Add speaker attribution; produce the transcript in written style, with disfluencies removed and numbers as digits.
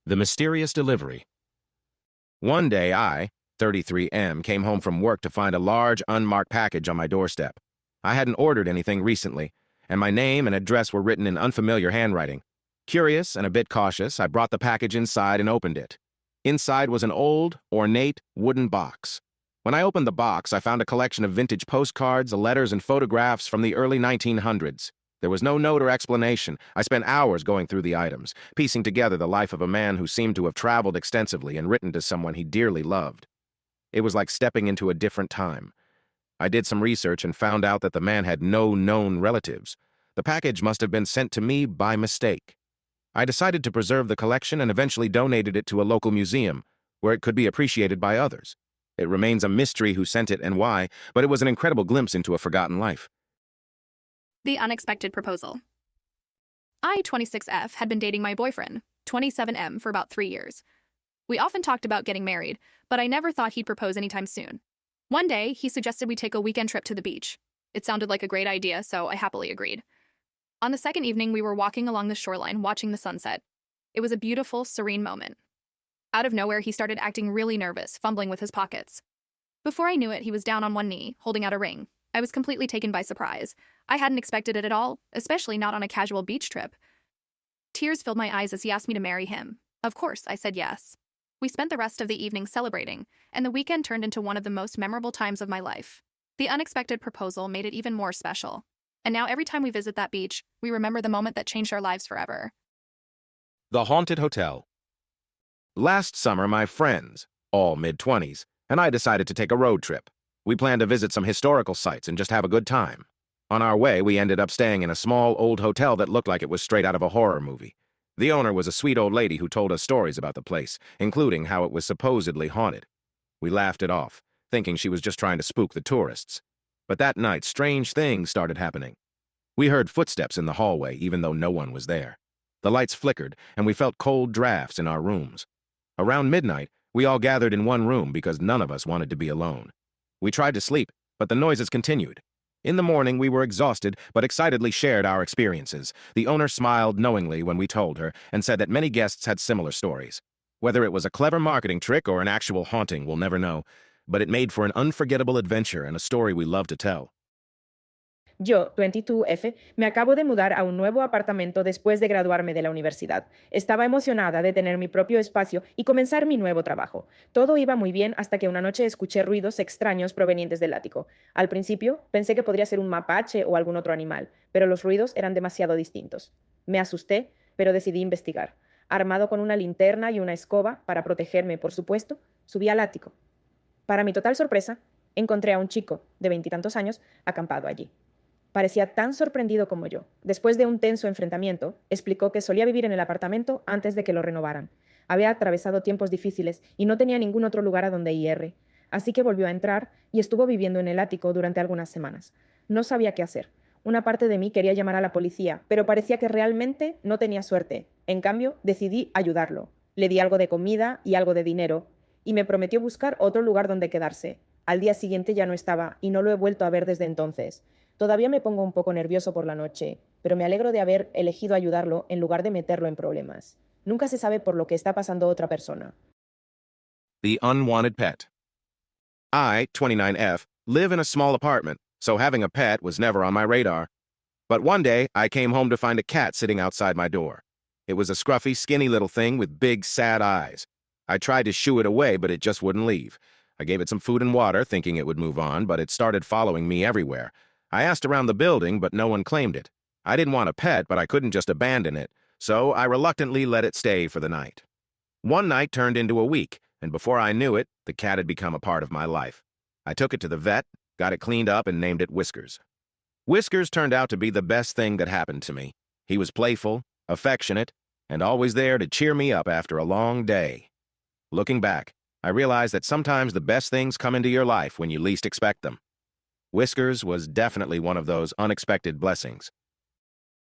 Speaker 1: The mysterious delivery. One day I, 33M, came home from work to find a large, unmarked package on my doorstep. I hadn't ordered anything recently, and my name and address were written in unfamiliar handwriting. Curious and a bit cautious, I brought the package inside and opened it. Inside was an old, ornate, wooden box. When I opened the box, I found a collection of vintage postcards, letters, and photographs from the early 1900s. There was no note or explanation. I spent hours going through the items, piecing together the life of a man who seemed to have traveled extensively and written to someone he dearly loved. It was like stepping into a different time. I did some research and found out that the man had no known relatives. The package must have been sent to me by mistake. I decided to preserve the collection and eventually donated it to a local museum, where it could be appreciated by others. It remains a mystery who sent it and why, but it was an incredible glimpse into a forgotten life.
Speaker 2: The unexpected proposal. I, 26F, had been dating my boyfriend, 27M, for about 3 years. We often talked about getting married, but I never thought he'd propose anytime soon. One day, he suggested we take a weekend trip to the beach. It sounded like a great idea, so I happily agreed. On the second evening, we were walking along the shoreline, watching the sunset. It was a beautiful, serene moment. Out of nowhere, he started acting really nervous, fumbling with his pockets. Before I knew it, he was down on one knee, holding out a ring. I was completely taken by surprise. I hadn't expected it at all, especially not on a casual beach trip. Tears filled my eyes as he asked me to marry him. Of course, I said yes. We spent the rest of the evening celebrating, and the weekend turned into one of the most memorable times of my life. The unexpected proposal made it even more special. And now every time we visit that beach, we remember the moment that changed our lives forever.
Speaker 1: The Haunted Hotel. Last summer, my friends, all mid-20s, and I decided to take a road trip. We planned to visit some historical sites and just have a good time. On our way, we ended up staying in a small, old hotel that looked like it was straight out of a horror movie. The owner was a sweet old lady who told us stories about the place, including how it was supposedly haunted. We laughed it off, thinking she was just trying to spook the tourists. But that night, strange things started happening. We heard footsteps in the hallway, even though no one was there. The lights flickered, and we felt cold drafts in our rooms. Around midnight, we all gathered in one room because none of us wanted to be alone. We tried to sleep, but the noises continued. In the morning, we were exhausted, but excitedly shared our experiences. The owner smiled knowingly when we told her and said that many guests had similar stories. Whether it was a clever marketing trick or an actual haunting, we'll never know, but it made for an unforgettable adventure and a story we love to tell.
Speaker 3: Yo, 22F, me acabo de mudar a un nuevo apartamento después de graduarme de la universidad. Estaba emocionada de tener mi propio espacio y comenzar mi nuevo trabajo. Todo iba muy bien hasta que una noche escuché ruidos extraños provenientes del ático. Al principio, pensé que podría ser un mapache o algún otro animal, pero los ruidos eran demasiado distintos. Me asusté, pero decidí investigar. Armado con una linterna y una escoba, para protegerme, por supuesto, subí al ático. Para mi total sorpresa, encontré a un chico de 20 y tantos años acampado allí. Parecía tan sorprendido como yo. Después de un tenso enfrentamiento, explicó que solía vivir en el apartamento antes de que lo renovaran. Había atravesado tiempos difíciles y no tenía ningún otro lugar a donde ir. Así que volvió a entrar y estuvo viviendo en el ático durante algunas semanas. No sabía qué hacer. Una parte de mí quería llamar a la policía, pero parecía que realmente no tenía suerte. En cambio, decidí ayudarlo. Le di algo de comida y algo de dinero, y me prometió buscar otro lugar donde quedarse. Al día siguiente ya no estaba, y no lo he vuelto a ver desde entonces. Todavía me pongo un poco nervioso por la noche, pero me alegro de haber elegido ayudarlo en lugar de meterlo en problemas. Nunca se sabe por lo que está pasando otra persona.
Speaker 1: The Unwanted Pet. I, 29F, live in a small apartment, so having a pet was never on my radar. But one day, I came home to find a cat sitting outside my door. It was a scruffy, skinny little thing with big, sad eyes. I tried to shoo it away, but it just wouldn't leave. I gave it some food and water, thinking it would move on, but it started following me everywhere. I asked around the building, but no one claimed it. I didn't want a pet, but I couldn't just abandon it, so I reluctantly let it stay for the night. One night turned into a week, and before I knew it, the cat had become a part of my life. I took it to the vet, got it cleaned up, and named it Whiskers. Whiskers turned out to be the best thing that happened to me. He was playful, affectionate, and always there to cheer me up after a long day. Looking back, I realized that sometimes the best things come into your life when you least expect them. Whiskers was definitely one of those unexpected blessings.